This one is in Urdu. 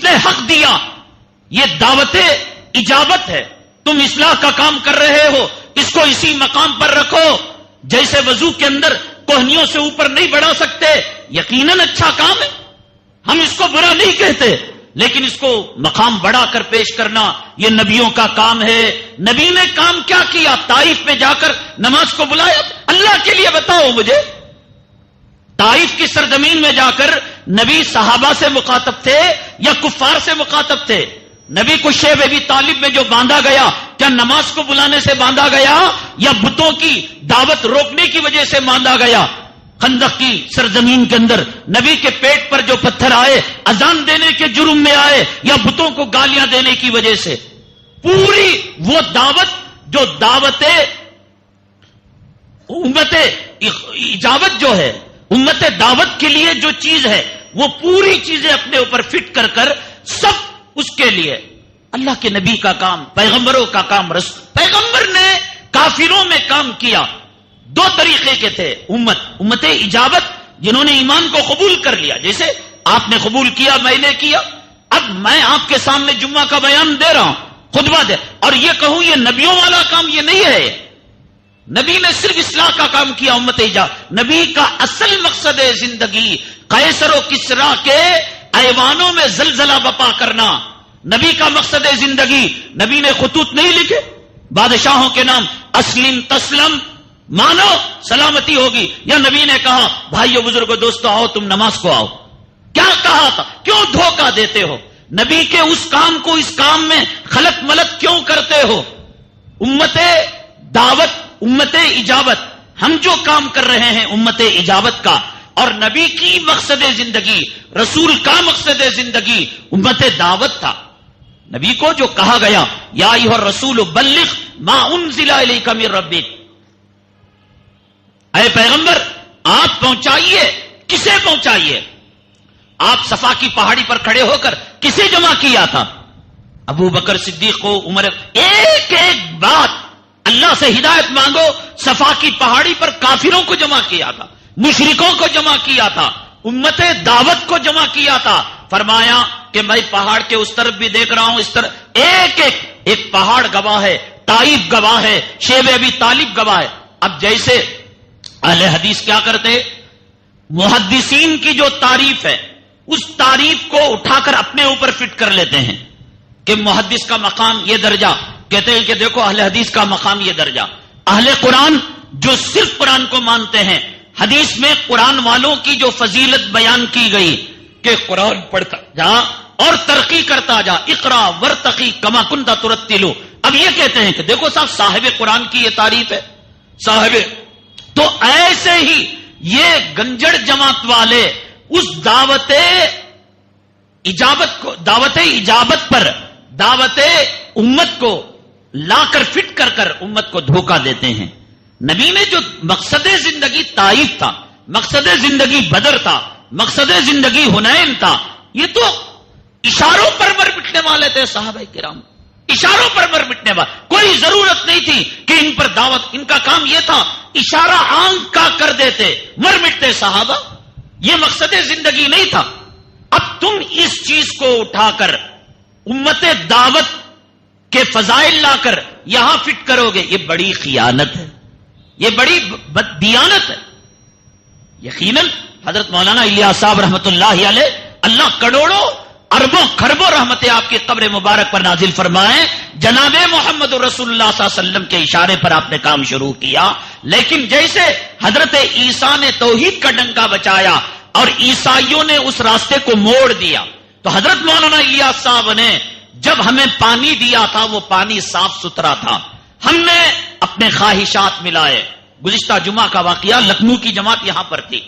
نے حق دیا. یہ دعوت اجابت ہے. تم اصلاح کا کام کر رہے ہو, اس کو اسی مقام پر رکھو. جیسے وضو کے اندر کوہنیوں سے اوپر نہیں بڑھا سکتے, یقیناً اچھا کام ہے, ہم اس کو برا نہیں کہتے, لیکن اس کو مقام بڑھا کر پیش کرنا یہ نبیوں کا کام ہے. نبی نے کام کیا کیا؟ طائف میں جا کر نماز کو بلایا. اللہ کے لیے بتاؤ مجھے, طائف کی سرزمین میں جا کر نبی صحابہ سے مخاطب تھے یا کفار سے مخاطب تھے؟ نبی کو شیب ابی طالب میں جو باندھا گیا, کیا نماز کو بلانے سے باندھا گیا یا بتوں کی دعوت روکنے کی وجہ سے باندھا گیا؟ خندق کی سرزمین کے اندر نبی کے پیٹ پر جو پتھر آئے, اذان دینے کے جرم میں آئے یا بتوں کو گالیاں دینے کی وجہ سے؟ پوری وہ دعوت جو دعوت امت اجابت جو ہے, امت دعوت کے لیے جو چیز ہے, وہ پوری چیزیں اپنے اوپر فٹ کر کر سب اس کے لیے. اللہ کے نبی کا کام, پیغمبروں کا کام. پیغمبر نے کافروں میں کام کیا. دو طریقے کے تھے. امت اجابت جنہوں نے ایمان کو قبول کر لیا, جیسے آپ نے قبول کیا, میں نے کیا. اب میں آپ کے سامنے جمعہ کا بیان دے رہا ہوں, خطبہ دے, اور یہ کہوں یہ نبیوں والا کام یہ نہیں ہے. نبی نے صرف اصلاح کا کام کیا. امت اجابت نبی کا اصل مقصد ہے زندگی قیصر و کسریٰ کے ایوانوں میں زلزلہ بپا کرنا. نبی کا مقصد ہے زندگی. نبی نے خطوط نہیں لکھے بادشاہوں کے نام, اسلم تسلم, مانو سلامتی ہوگی. یا نبی نے کہا بھائیو بزرگو دوستو آؤ تم نماز کو آؤ؟ کیا کہا تھا؟ کیوں دھوکہ دیتے ہو؟ نبی کے اس کام کو اس کام میں خلط ملط کیوں کرتے ہو؟ امت دعوت, امت اجابت, ہم جو کام کر رہے ہیں امت اجابت کا, اور نبی کی مقصد زندگی, رسول کا مقصد زندگی امت دعوت تھا. نبی کو جو کہا گیا یا ایھا الرسول بلغ ما انزل الیک من ربک, اے پیغمبر آپ پہنچائیے. کسے پہنچائیے؟ آپ صفا کی پہاڑی پر کھڑے ہو کر کسے جمع کیا تھا؟ ابو بکر صدیق کو, عمر, ایک ایک بات اللہ سے ہدایت مانگو. صفا کی پہاڑی پر کافروں کو جمع کیا تھا, مشرکوں کو جمع کیا تھا, امت دعوت کو جمع کیا تھا. فرمایا کہ میں پہاڑ کے اس طرف بھی دیکھ رہا ہوں, اس طرف, ایک پہاڑ گواہ ہے, طائف گواہ ہے, شیب ابی طالب گواہ ہے. اب جیسے اہل حدیث کیا کرتے, محدثین کی جو تعریف ہے اس تعریف کو اٹھا کر اپنے اوپر فٹ کر لیتے ہیں کہ محدث کا مقام یہ درجہ, کہتے ہیں کہ دیکھو اہل حدیث کا مقام یہ درجہ. اہل قرآن جو صرف قرآن کو مانتے ہیں, حدیث میں قرآن والوں کی جو فضیلت بیان کی گئی کہ قرآن پڑھتا جا اور ترقی کرتا جا, اقرا ورتقی کما کنت ترتلو. اب یہ کہتے ہیں کہ دیکھو صاحب صاحب قرآن کی یہ تعریف ہے, صاحب. تو ایسے ہی یہ گنجڑ جماعت والے اس دعوت اجابت کو, دعوت اجابت پر دعوت امت کو لا کر فٹ کر کر امت کو دھوکہ دیتے ہیں. نبی نے جو مقصد زندگی طائف تھا, مقصد زندگی بدر تھا, مقصد زندگی حنین تھا, یہ تو اشاروں پر مر مٹنے والے تھے صحابہ کرام, اشاروں پر مر مٹنے والے. کوئی ضرورت نہیں تھی کہ ان پر دعوت, ان کا کام یہ تھا اشارہ آنکھ کا کر دیتے, مر مٹتے صحابہ. یہ مقصد زندگی نہیں تھا. اب تم اس چیز کو اٹھا کر امت دعوت کے فضائل لا کر یہاں فٹ کرو گے, یہ بڑی خیانت ہے, یہ بڑی بددیانت ہے. یقیناً حضرت مولانا الیاس صاحب رحمت اللہ علیہ, اللہ کروڑوں اربوں خربوں رحمتیں آپ کی قبر مبارک پر نازل فرمائیں. جناب محمد رسول اللہ صلی اللہ علیہ وسلم کے اشارے پر آپ نے کام شروع کیا, لیکن جیسے حضرت عیسیٰ نے توحید کا ڈنکا بچایا اور عیسائیوں نے اس راستے کو موڑ دیا, تو حضرت مولانا الیاس صاحب نے جب ہمیں پانی دیا تھا وہ پانی صاف ستھرا تھا, ہم نے اپنے خواہشات ملائے. گزشتہ جمعہ کا واقعہ, لکھنؤ کی جماعت یہاں پر تھی,